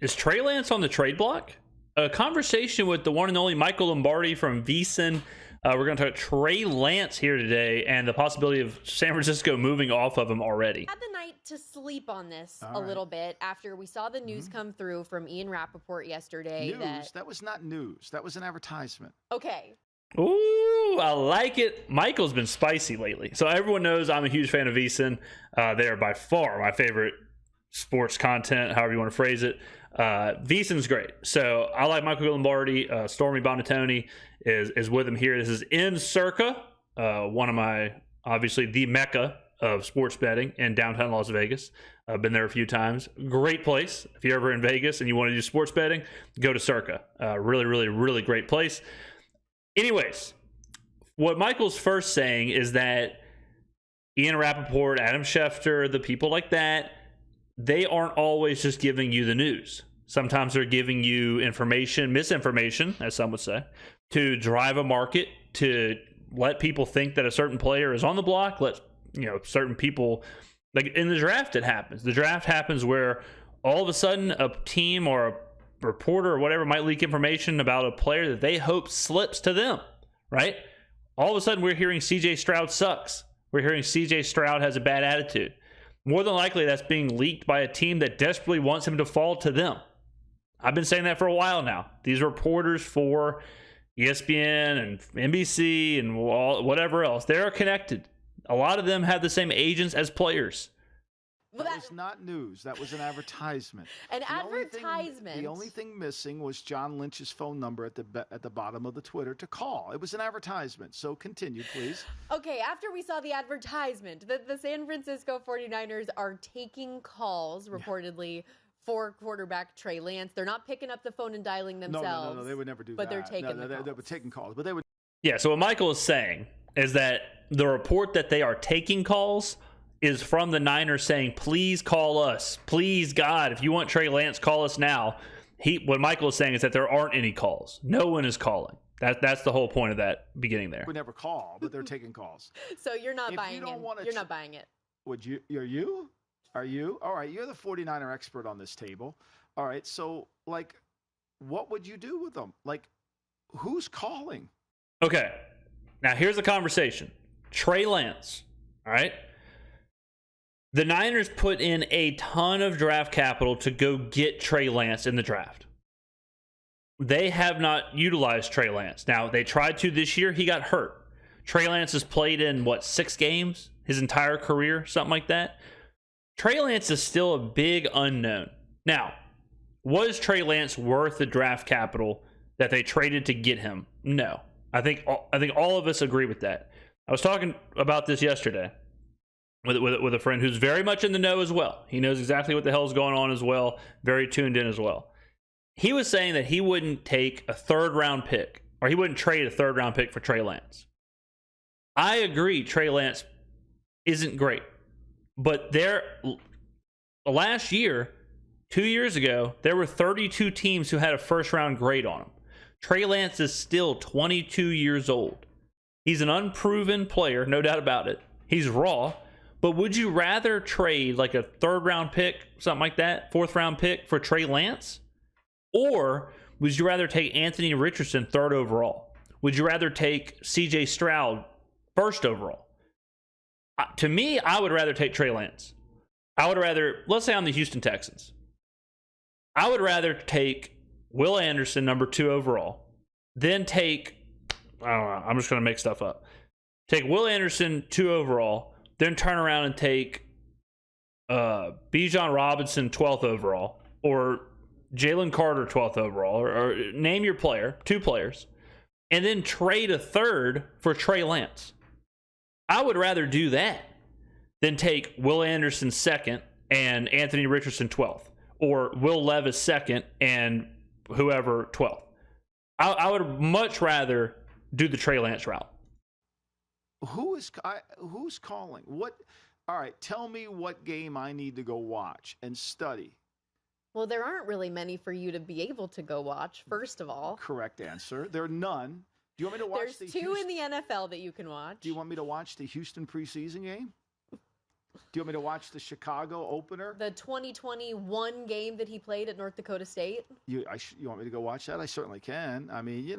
Is Trey Lance on the trade block? A conversation with the one and only Michael Lombardi from VSIN. We're going to talk Trey Lance here today and the possibility of San Francisco moving off of him already. Had the night to sleep on this little bit after we saw the news come through from Ian Rappaport yesterday. That was not news. That was an advertisement. Okay. Ooh, I like it. Michael's been spicy lately. So everyone knows I'm a huge fan of VSIN. They are by far my favorite sports content, however you want to phrase it. VSIN's great. So I like Michael Lombardi. Stormy Bonatoni is with him here. This is in Circa, one of my, obviously, the mecca of sports betting in downtown Las Vegas. I've been there a few times. Great place. If you're ever in Vegas and you want to do sports betting, go to Circa. Really, really, really great place. Anyways, what Michael's first saying is that Ian Rappaport, Adam Schefter, the people like that, they aren't always just giving you the news. Sometimes they're giving you information, misinformation, as some would say, to drive a market, to let people think that a certain player is on the block. Let certain people, like in the draft, it happens. The draft happens where all of a sudden a team or a reporter or whatever might leak information about a player that they hope slips to them, right? All of a sudden we're hearing CJ Stroud sucks. We're hearing CJ Stroud has a bad attitude. More than likely, that's being leaked by a team that desperately wants him to fall to them. I've been saying that for a while now. These reporters for ESPN and NBC and whatever else, they're connected. A lot of them have the same agents as players. Well, that was not news. That was an advertisement. The only thing missing was John Lynch's phone number at the bottom of the Twitter to call. It was an advertisement. So continue, please. Okay, after we saw the advertisement, the San Francisco 49ers are taking calls, reportedly, for quarterback Trey Lance. They're not picking up the phone and dialing themselves. No, they would never do that. But they're taking They were taking calls. But they would. Yeah, so what Michael is saying is that the report that they are taking calls is from the Niners saying, please call us. Please, God, if you want Trey Lance, call us now. What Michael is saying is that there aren't any calls. No one is calling. That's the whole point of that beginning there. We never call, but they're taking calls. So you're not buying it. You're not buying it. Would you? Are you? All right, you're the 49er expert on this table. All right, so, what would you do with them? Who's calling? Okay, now here's the conversation. Trey Lance, all right? The Niners put in a ton of draft capital to go get Trey Lance in the draft. They have not utilized Trey Lance. Now, they tried to this year. He got hurt. Trey Lance has played in, 6 games? His entire career? Something like that. Trey Lance is still a big unknown. Now, was Trey Lance worth the draft capital that they traded to get him? No. I think all of us agree with that. I was talking about this yesterday with a friend who's very much in the know as well. He knows exactly what the hell's going on as well. Very tuned in as well. He was saying that he wouldn't take a 3rd round pick, or he wouldn't trade a 3rd round pick for Trey Lance. I agree Trey Lance isn't great. But last year, 2 years ago, there were 32 teams who had a 1st round grade on him. Trey Lance is still 22 years old. He's an unproven player, no doubt about it. He's raw. But would you rather trade a 3rd round pick, something like that, 4th round pick for Trey Lance? Or would you rather take Anthony Richardson 3rd overall? Would you rather take CJ Stroud 1st overall? To me, I would rather take Trey Lance. I would rather, let's say I'm the Houston Texans. I would rather take Will Anderson, number 2 overall, then take, I don't know, I'm just going to make stuff up. Take Will Anderson, 2 overall, then turn around and take Bijan Robinson 12th overall, or Jalen Carter 12th overall, or name your player, 2 players, and then trade a 3rd for Trey Lance. I would rather do that than take Will Anderson 2nd and Anthony Richardson 12th, or Will Levis 2nd and whoever 12th. I would much rather do the Trey Lance route. Who's calling? What? All right, tell me what game I need to go watch and study. Well, there aren't really many for you to be able to go watch, first of all. Correct answer. There are none. Do you want me to watch There's 2 in the NFL that you can watch. Do you want me to watch the Houston preseason game? Do you want me to watch the Chicago opener? The 2021 game that he played at North Dakota State? You want me to go watch that? I certainly can. I mean,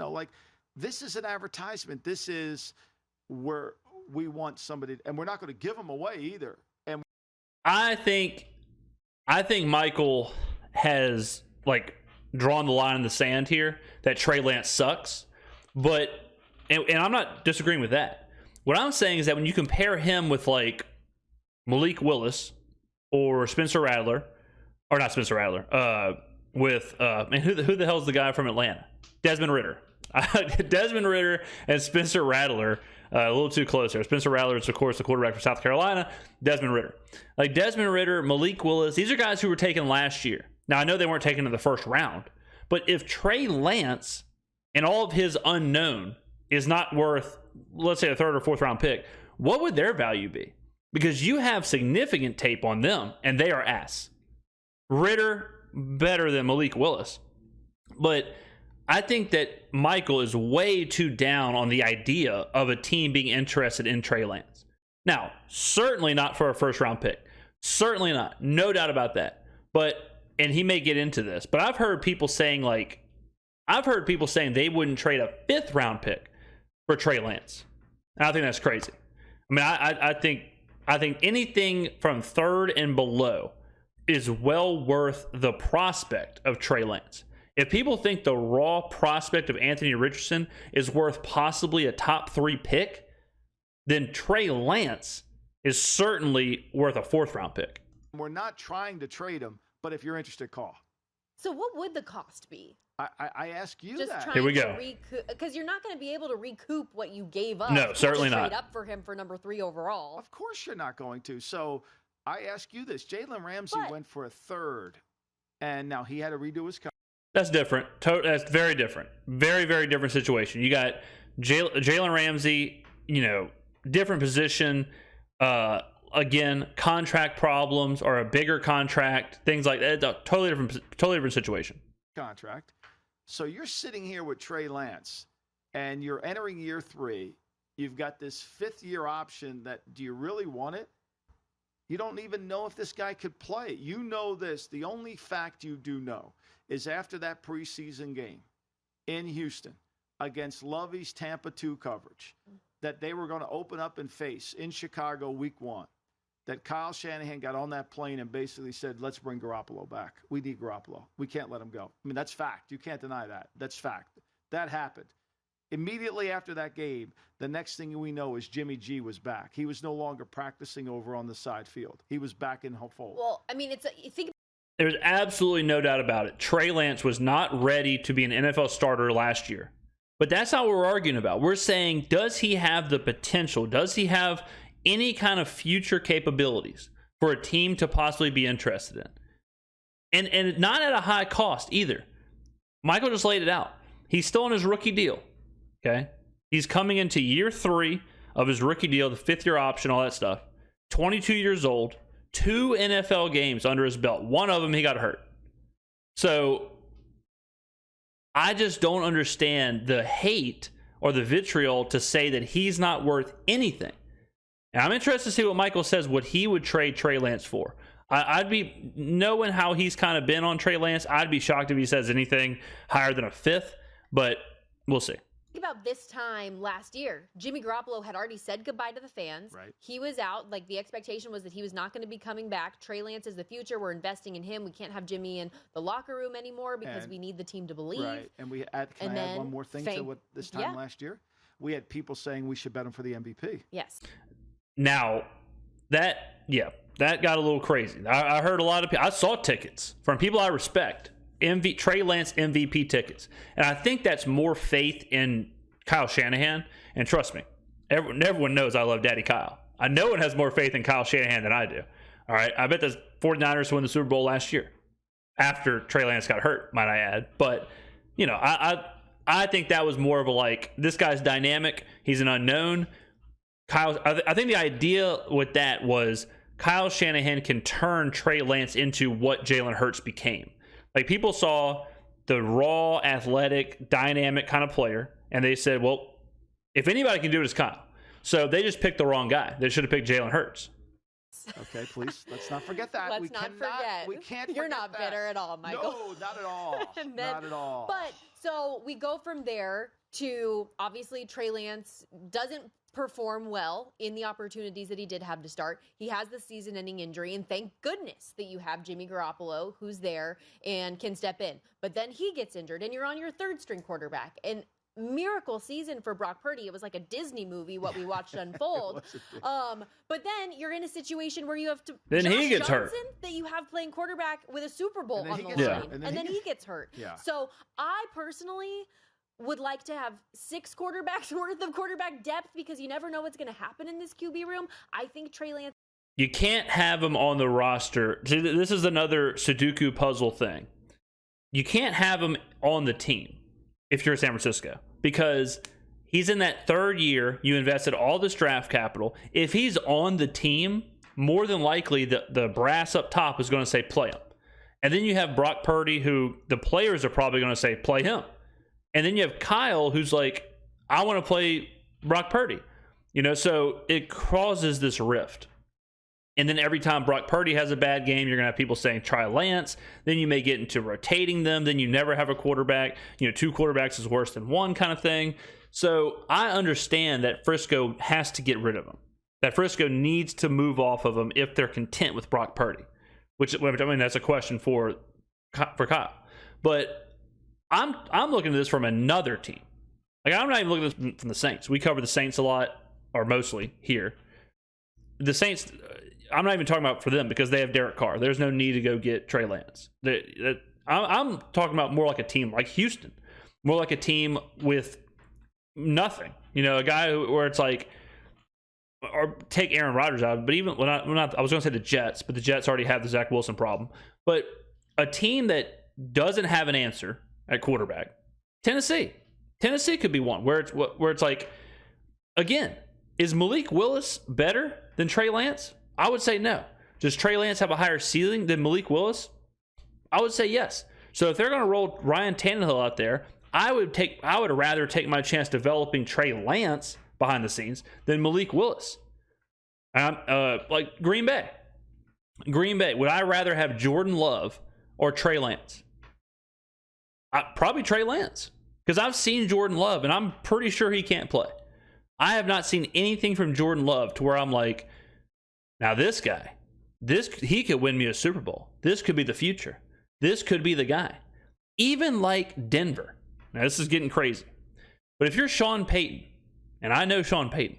this is an advertisement. This is where we want somebody, and we're not going to give them away either. And I think Michael has drawn the line in the sand here that Trey Lance sucks. But and I'm not disagreeing with that. What I'm saying is that when you compare him with Malik Willis or Spencer Rattler, or not Spencer Rattler, with who the hell's the guy from Atlanta? Desmond Ridder. Desmond Ridder and Spencer Rattler, a little too close there. Spencer Rattler is, of course, the quarterback for South Carolina. Desmond Ridder. Desmond Ridder, Malik Willis, these are guys who were taken last year. Now, I know they weren't taken in the first round, but if Trey Lance and all of his unknown is not worth, let's say, a third or fourth round pick, what would their value be? Because you have significant tape on them, and they are ass. Ridder, better than Malik Willis. But I think that Michael is way too down on the idea of a team being interested in Trey Lance. Now, certainly not for a first-round pick. Certainly not. No doubt about that. And he may get into this, but I've heard people saying they wouldn't trade a fifth-round pick for Trey Lance. And I think that's crazy. I mean, I think anything from third and below is well worth the prospect of Trey Lance. If people think the raw prospect of Anthony Richardson is worth possibly a top 3 pick, then Trey Lance is certainly worth a fourth-round pick. We're not trying to trade him, but if you're interested, call. So what would the cost be? I ask you just that. Here we go. Because you're not going to be able to recoup what you gave up. No, certainly not. Trade up for him for number 3 overall. Of course you're not going to. So I ask you this. Jalen Ramsey went for a third, and now he had to redo his contract. That's different. That's very different. Very, very different situation. You got Jalen Ramsey, different position. Again, contract problems or a bigger contract, things like that. It's a totally different situation. Contract. So you're sitting here with Trey Lance, and you're entering year 3. You've got this 5th-year option that, do you really want it? You don't even know if this guy could play. You know this. The only fact you do know is after that preseason game in Houston against Lovey's Tampa 2 coverage that they were going to open up and face in Chicago week 1, that Kyle Shanahan got on that plane and basically said, let's bring Garoppolo back. We need Garoppolo. We can't let him go. I mean, that's fact. You can't deny that. That's fact. That happened. Immediately after that game, the next thing we know is Jimmy G was back. He was no longer practicing over on the side field. He was back in fold. Well, I mean, there's absolutely no doubt about it. Trey Lance was not ready to be an NFL starter last year. But that's not what we're arguing about. We're saying, does he have the potential? Does he have any kind of future capabilities for a team to possibly be interested in? And not at a high cost either. Michael just laid it out. He's still on his rookie deal. Okay? He's coming into year 3 of his rookie deal, the 5th-year option, all that stuff. 22 years old, 2 NFL games under his belt. One of them, he got hurt. So I just don't understand the hate or the vitriol to say that he's not worth anything. And I'm interested to see what Michael says, what he would trade Trey Lance for. I'd be, knowing how he's kind of been on Trey Lance, I'd be shocked if he says anything higher than a 5th, but we'll see. Think about this time last year. Jimmy Garoppolo had already said goodbye to the fans. Right. He was out. The expectation was that he was not going to be coming back. Trey Lance is the future. We're investing in him. We can't have Jimmy in the locker room anymore because we need the team to believe. Right. And can I add one more thing to what this time last year? We had people saying we should bet him for the MVP. Yes. Now, that got a little crazy. I heard a lot of people. I saw tickets from people I respect. Trey Lance MVP tickets. And I think that's more faith in Kyle Shanahan. And trust me, everyone knows I love Daddy Kyle. No one has more faith in Kyle Shanahan than I do. All right. I bet the 49ers won the Super Bowl last year after Trey Lance got hurt, might I add. But, I think that was more of a this guy's dynamic. He's an unknown. I think the idea with that was Kyle Shanahan can turn Trey Lance into what Jalen Hurts became. People saw the raw, athletic, dynamic kind of player, and they said, well, if anybody can do it, it's Kyle. So they just picked the wrong guy. They should have picked Jalen Hurts. Okay, please. Let's not forget that. Let's not forget. We can't. You're not bitter at all, Michael. No, not at all. Not at all. But so we go from there to obviously Trey Lance doesn't perform well in the opportunities that he did have to start. He has the season-ending injury, and thank goodness that you have Jimmy Garoppolo, who's there and can step in. But then he gets injured, and you're on your third-string quarterback. And miracle season for Brock Purdy. It was like a Disney movie, what we watched unfold. But then you're in a situation where you have to then Josh he gets Johnson, hurt. that you have playing quarterback with a Super Bowl on the line. And then he gets hurt. Yeah. So I personally would like to have 6 quarterbacks worth of quarterback depth because you never know what's going to happen in this QB room. I think Trey Lance. You can't have him on the roster. See, this is another Sudoku puzzle thing. You can't have him on the team if you're San Francisco, because he's in that third year. You invested all this draft capital. If he's on the team, more than likely the brass up top is going to say play him. And then you have Brock Purdy, who the players are probably going to say play him. And then you have Kyle, who's like, I want to play Brock Purdy. So it causes this rift. And then every time Brock Purdy has a bad game, you're going to have people saying, try Lance. Then you may get into rotating them. Then you never have a quarterback. 2 quarterbacks is worse than 1 kind of thing. So I understand that Frisco has to get rid of him. That Frisco needs to move off of him if they're content with Brock Purdy. Which, I mean, that's a question for Kyle. But I'm looking at this from another team. Like, I'm not even looking at this from the Saints. We cover the Saints a lot, or mostly here. The Saints, I'm not even talking about for them because they have Derek Carr. There's no need to go get Trey Lance. I'm talking about more like a team like Houston, more like a team with nothing. A guy where it's like, or take Aaron Rodgers out. But even I was going to say the Jets, but the Jets already have the Zach Wilson problem. But a team that doesn't have an answer at quarterback, Tennessee could be one where it's like, again, is Malik Willis better than Trey Lance? I would say no. Does Trey Lance have a higher ceiling than Malik Willis? I would say yes. So if they're going to roll Ryan Tannehill out there, I would rather take my chance developing Trey Lance behind the scenes than Malik Willis. Like Green Bay. Would I rather have Jordan Love or Trey Lance? Probably Trey Lance, because I've seen Jordan Love and I'm pretty sure he can't play. I have not seen anything from Jordan Love to where I'm like, now this guy, he could win me a Super Bowl. This could be the future. This could be the guy. Even like Denver. Now this is getting crazy. But if you're Sean Payton, and I know Sean Payton,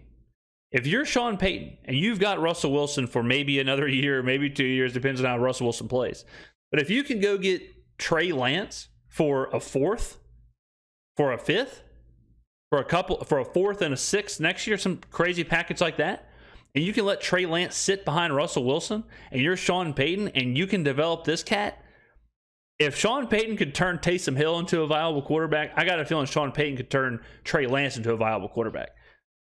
if you're Sean Payton and you've got Russell Wilson for maybe another year, maybe 2 years, depends on how Russell Wilson plays. But if you can go get Trey Lance for a 4th, for a 5th, for a 4th and a 6th next year, some crazy package like that, and you can let Trey Lance sit behind Russell Wilson, and you're Sean Payton, and you can develop this cat. If Sean Payton could turn Taysom Hill into a viable quarterback, I got a feeling Sean Payton could turn Trey Lance into a viable quarterback.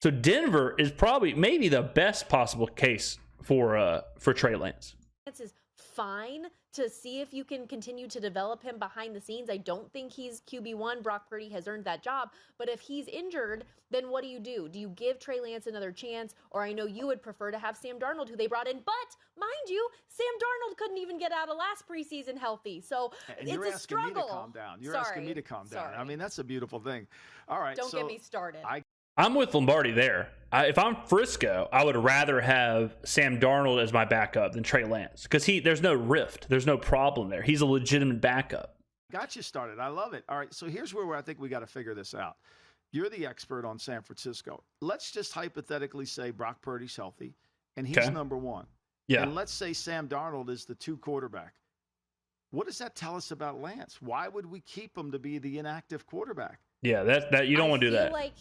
So Denver is maybe the best possible case for Trey Lance. This is fine to see if you can continue to develop him behind the scenes. I don't think he's QB1. Brock Purdy has earned that job. But if he's injured, then what do? Do you give Trey Lance another chance? Or I know you would prefer to have Sam Darnold, who they brought in. But mind you, Sam Darnold couldn't even get out of last preseason healthy. So and it's a struggle. Me to calm down. You're asking me to calm down. Sorry. I mean, that's a beautiful thing. All right. Don't get me started. I'm with Lombardi there. If I'm Frisco, I would rather have Sam Darnold as my backup than Trey Lance, because there's no rift. There's no problem there. He's a legitimate backup. Got you started. I love it. All right, so here's where I think we got to figure this out. You're the expert on San Francisco. Let's just hypothetically say Brock Purdy's healthy, and he's number 1. Yeah. And let's say Sam Darnold is the 2 quarterback. What does that tell us about Lance? Why would we keep him to be the inactive quarterback? Yeah, that you don't want to do that. Like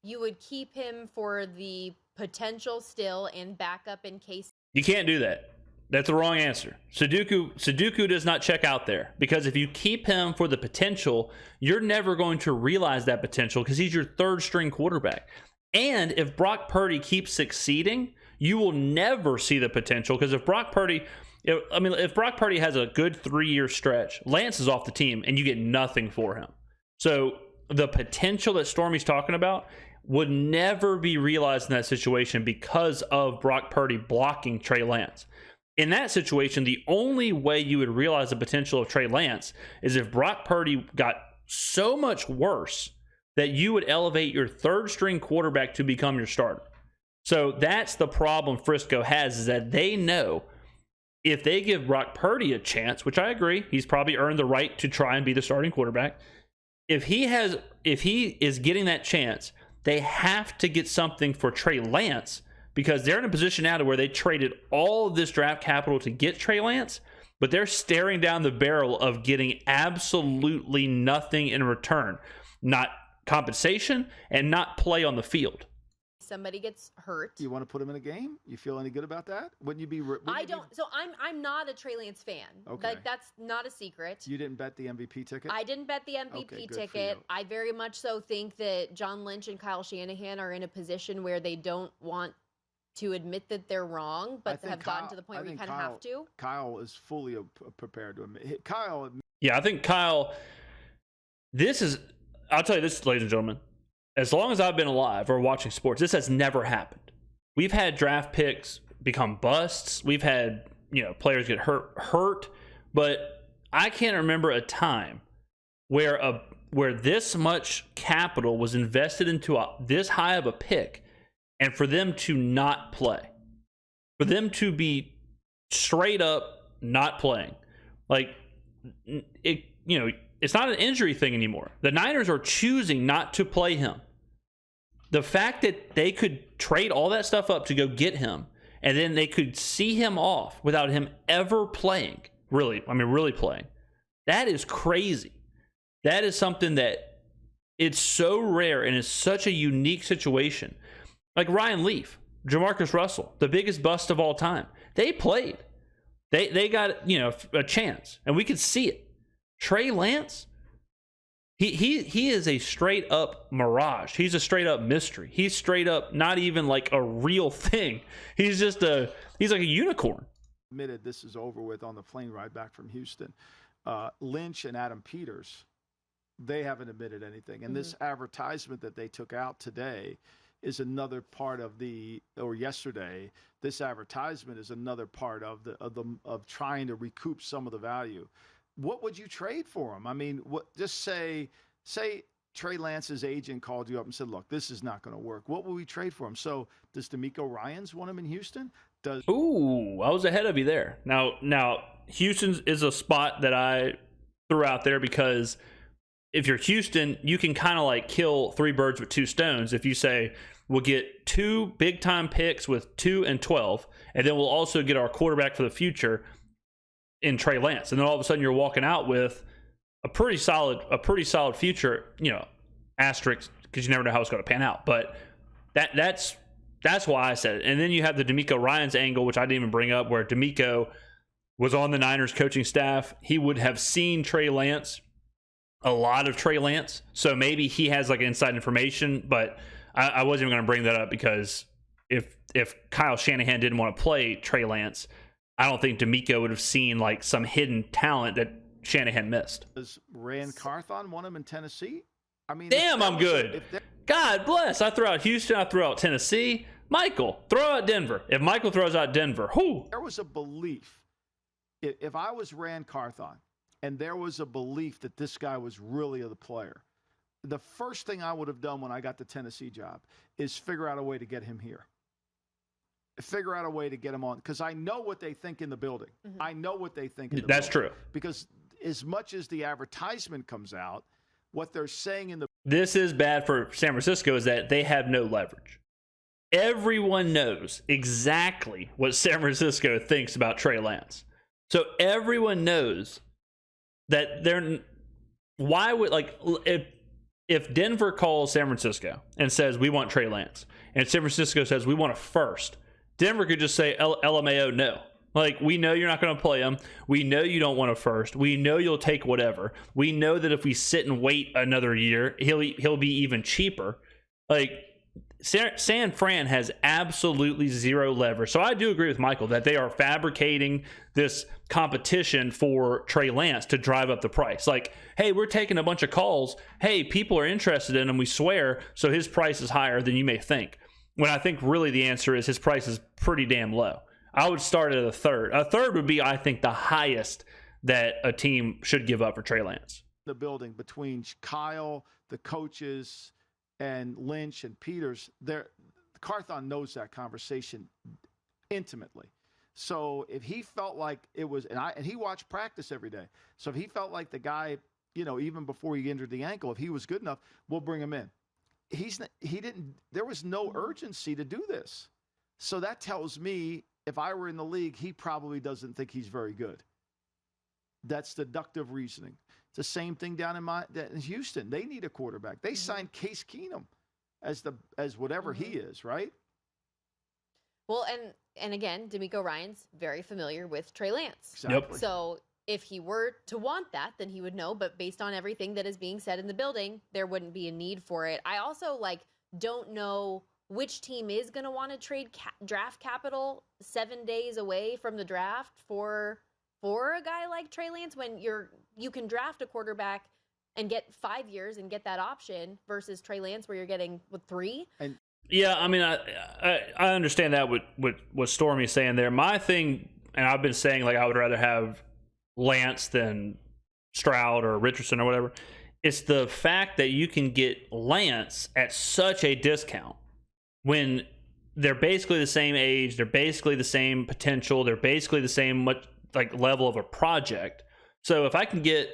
you would keep him for the potential still and backup in case. You can't do that. That's the wrong answer. Sudoku does not check out there, because if you keep him for the potential, you're never going to realize that potential because he's your 3rd string quarterback. And if Brock Purdy keeps succeeding, you will never see the potential, because if Brock Purdy has a good 3-year stretch, Lance is off the team and you get nothing for him. So the potential that Stormy's talking about, would never be realized in that situation because of Brock Purdy blocking Trey Lance. In that situation, the only way you would realize the potential of Trey Lance is if Brock Purdy got so much worse that you would elevate your third string quarterback to become your starter. So that's the problem Frisco has, is that they know if they give Brock Purdy a chance, which I agree, he's probably earned the right to try and be the starting quarterback. If he is getting that chance, they have to get something for Trey Lance, because they're in a position now to where they traded all of this draft capital to get Trey Lance, but they're staring down the barrel of getting absolutely nothing in return. Not compensation and not play on the field. Somebody gets hurt. You want to put him in a game? You feel any good about that? Wouldn't you be? I don't. So I'm not a Trey Lance fan. Okay. Like, that's not a secret. You didn't bet the MVP ticket? I didn't bet the MVP ticket. I very much so think that John Lynch and Kyle Shanahan are in a position where they don't want to admit that they're wrong, but have gotten to the point where you kind of have to. Kyle is fully prepared to admit. Kyle. Yeah, I think Kyle. I'll tell you this, ladies and gentlemen. As long as I've been alive or watching sports, this has never happened. We've had draft picks become busts. We've had, players get hurt, but I can't remember a time where this much capital was invested into this high of a pick, and for them to not play, for them to be straight up not playing, like it, it's not an injury thing anymore. The Niners are choosing not to play him. The fact that they could trade all that stuff up to go get him, and then they could see him off without him ever playing, really playing, that is crazy. That is something that it's so rare and it's such a unique situation. Like Ryan Leaf, Jamarcus Russell, the biggest bust of all time. They played. They got, a chance, and we could see it. Trey Lance, he is a straight up mirage. He's a straight up mystery. He's straight up not even like a real thing. He's like a unicorn. Admitted this is over with on the plane ride back from Houston. Lynch and Adam Peters, they haven't admitted anything. And this advertisement that they took out today is another part of yesterday. This advertisement is another part of trying to recoup some of the value. What would you trade for him? I mean, just say Trey Lance's agent called you up and said, look, this is not going to work. What would we trade for him? So does DeMeco Ryans want him in Houston? Ooh, I was ahead of you there. Now Houston is a spot that I threw out there because if you're Houston, you can kind of like kill three birds with two stones. If you say, we'll get 2 big-time picks with 2 and 12, and then we'll also get our quarterback for the future in Trey Lance, and then all of a sudden you're walking out with a pretty solid future, asterisk, because you never know how it's going to pan out. But that's why I said it. And then you have the DeMeco Ryans angle, which I didn't even bring up, where DeMeco was on the Niners coaching staff. He would have seen Trey Lance, a lot of Trey Lance, so maybe he has like inside information. But I wasn't even going to bring that up because if Kyle Shanahan didn't want to play Trey Lance, I don't think DeMeco would have seen like some hidden talent that Shanahan missed. Does Rand Carthon want him in Tennessee? I mean, damn, I'm good. God bless. I throw out Houston. I throw out Tennessee. Michael, throw out Denver. If Michael throws out Denver, there was a belief. If I was Rand Carthon and there was a belief that this guy was really the player, the first thing I would have done when I got the Tennessee job is figure out a way to get him here. Figure out a way to get him on, because I know what they think in the building. I know what they think in the That's building. true. Because as much as the advertisement comes out, what they're saying in the... This is bad for San Francisco is that they have no leverage. Everyone knows exactly what San Francisco thinks about Trey Lance. So everyone knows that why would, like, if Denver calls San Francisco and says, we want Trey Lance, and San Francisco says, we want a first, Denver could just say, LMAO, no. Like, we know you're not going to play him. We know you don't want a first. We know you'll take whatever. We know that if we sit and wait another year, he'll be even cheaper. Like, San Fran has absolutely zero leverage. So I do agree with Michael that they are fabricating this competition for Trey Lance to drive up the price. Like, hey, we're taking a bunch of calls. Hey, people are interested in him, we swear, so his price is higher than you may think. When I think really the answer is his price is pretty damn low. I would start at a third. A third would be, I think, the highest that a team should give up for Trey Lance. The building between Kyle, the coaches, and Lynch and Peters, Carthon knows that conversation intimately. So if he felt like it was, and he watched practice every day. So if he felt like the guy, even before he injured the ankle, if he was good enough, we'll bring him in. There was no urgency to do this. So that tells me if I were in the league, he probably doesn't think he's very good. That's deductive reasoning. It's the same thing down in Houston. They need a quarterback. They signed Case Keenum as whatever he is, right? Well, and again, D'Amico Ryan's very familiar with Trey Lance. Exactly. Yep. So if he were to want that, then he would know. But based on everything that is being said in the building, there wouldn't be a need for it. I also don't know which team is going to want to trade draft capital 7 days away from the draft for a guy like Trey Lance when you can draft a quarterback and get 5 years and get that option versus Trey Lance where you're getting 3. And yeah, I mean, I understand that what Stormy's saying there. My thing, and I've been saying I would rather have Lance than Stroud or Richardson or whatever. It's the fact that you can get Lance at such a discount when they're basically the same age, they're basically the same potential, they're basically the same level of a project. So if I can get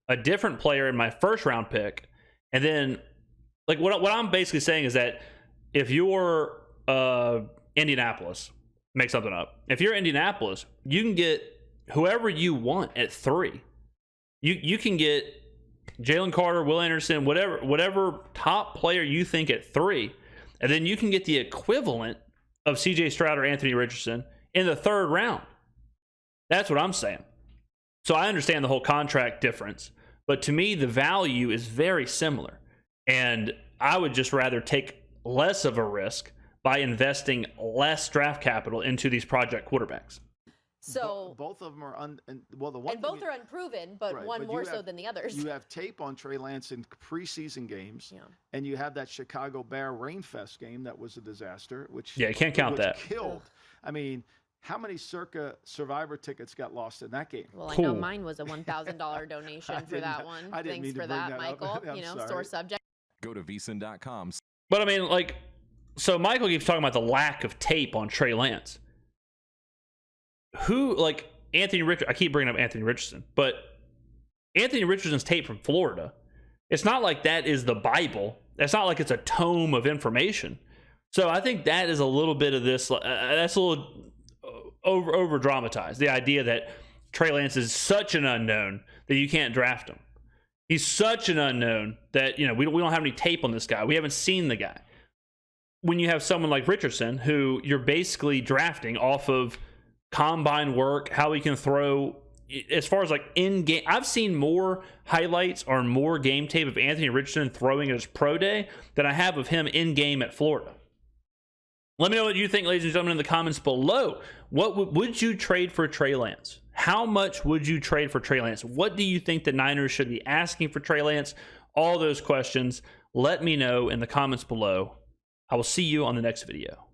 a different player in my first round pick, and then what I'm basically saying is that if you're Indianapolis, make something up. If you're Indianapolis, you can get whoever you want at 3. You can get Jalen Carter, Will Anderson, whatever top player you think at 3, and then you can get the equivalent of CJ Stroud or Anthony Richardson in the 3rd round. That's what I'm saying. So I understand the whole contract difference, but to me, the value is very similar. And I would just rather take less of a risk by investing less draft capital into these project quarterbacks. So both of them are both are unproven, but right, one more so than the others. You have tape on Trey Lance in preseason games, and you have that Chicago Bear Rainfest game that was a disaster, which you can't count that. Killed. I mean, how many Circa Survivor tickets got lost in that game? Well, I know mine was a $1,000 donation for that one. Thanks for that, Michael. Sore subject. Go to VSIN.com. But I mean, so Michael keeps talking about the lack of tape on Trey Lance. Anthony Richardson, I keep bringing up Anthony Richardson, but Anthony Richardson's tape from Florida, it's not like that is the Bible. It's not like it's a tome of information. So I think that is a little bit of this, that's a little over dramatized. The idea that Trey Lance is such an unknown that you can't draft him. He's such an unknown that, we don't have any tape on this guy. We haven't seen the guy. When you have someone like Richardson, who you're basically drafting off of combine work, how he can throw, as far as in game, I've seen more highlights or more game tape of Anthony Richardson throwing at his pro day than I have of him in game at Florida. Let me know what you think, ladies and gentlemen, in the comments below. What would you trade for Trey Lance? How much would you trade for Trey Lance? What do you think the Niners should be asking for Trey Lance? All those questions, let me know in the comments below. I will see you on the next video.